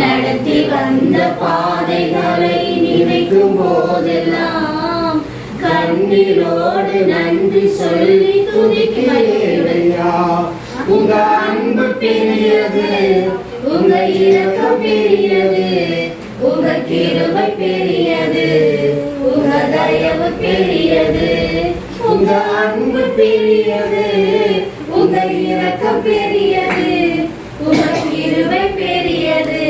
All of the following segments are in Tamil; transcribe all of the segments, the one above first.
நடத்தி வந்த பாதைகளை நினைக்கும் போதெல்லாம் கண்ணீரோடு நன்றி சொல்லி துதிக்கையா. உங்க அன்பு பெரியது, உங்க இரக்கம் பெரியது, உங்க கிருபை பெரியது, உங்க தயவு பெரியது. உங்க அன்பு பெரியது, உங்க இரக்கம் பெரியது, உங்க கிருபை பெரியது,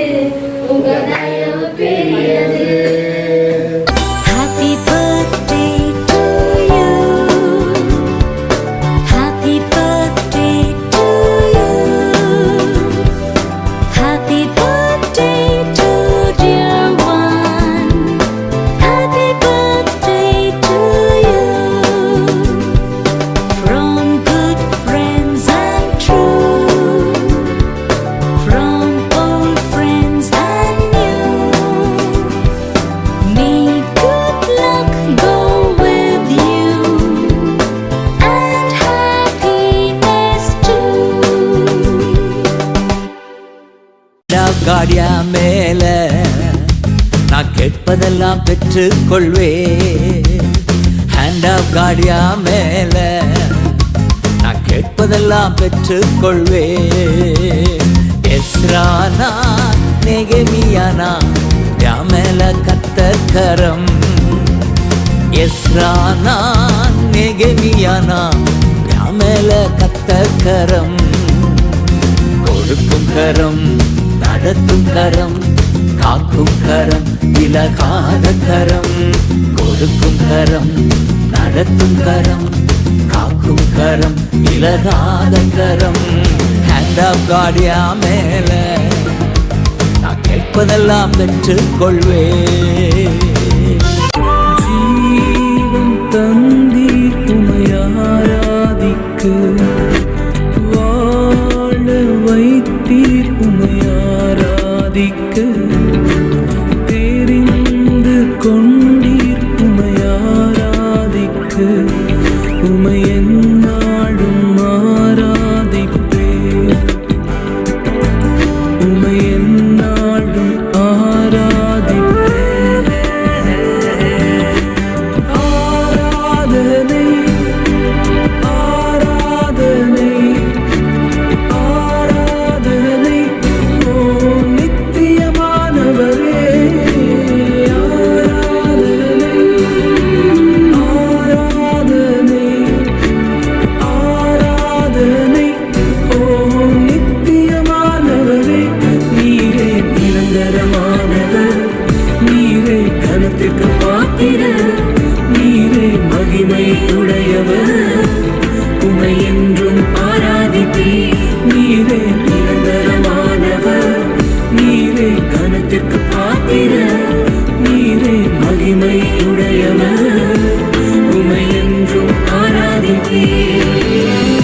உங்க தயவு பெரியது. காடியா மேல நான் கேட்பதெல்லாம் பெற்றுக் கொள்வே. ஹேண்ட் ஆஃப் காடியா மேல நான் கேட்பதெல்லாம் பெற்றுக் கொள்வே. எஸ்ரானா நெகமியானா யா மேல கர்த்தர் கரம். எஸ்ரானா நெகமியானா யா மேல கர்த்தர் கரம். கொடுக்கும் கரம், நடத்தும் கரம், காக்கும் கரம், விலகாத கரம். கொடுக்கும் கரம், நடத்தும் கரம், காக்கும் கரம், விலகாத கரம். ஹேண்ட் ஆஃப் காடியா மேல நான் கேட்பதெல்லாம் பெற்றுக் கொள்வே. ஜீவன் தந்தீர் உம்மை ஆராதிக்க, வாழ வைத்தீர் உம்மை ஆராதிக்க. தெரிந்து கொண்டீர் உம்மை ஆராதிக்க, உம்மை எந்நாளும் ஆராதிப்பேன். உம்மை எந்நாளும் ஆராதிப்பேன். ஆராதனை ஆராதனை ஆராதனை ஓ நித்தியமானவரே. ஆராதனை ஆராதனை ஆராதனை ஓ நித்தியமானவரே. நீரே நிரந்தரமானவர், நீரே கனத்திற்கு பாத்திரர், நீரே மகிமை உடையவர். உம்மை என்றும் ஆராதிப்பேன். நீரே நிரந்தரமானவர், நீரே கனத்திற்கு பாத்திரர், நீரே மகிமை உடையவர். உம்மை என்றும் ஆராதிப்பேன்.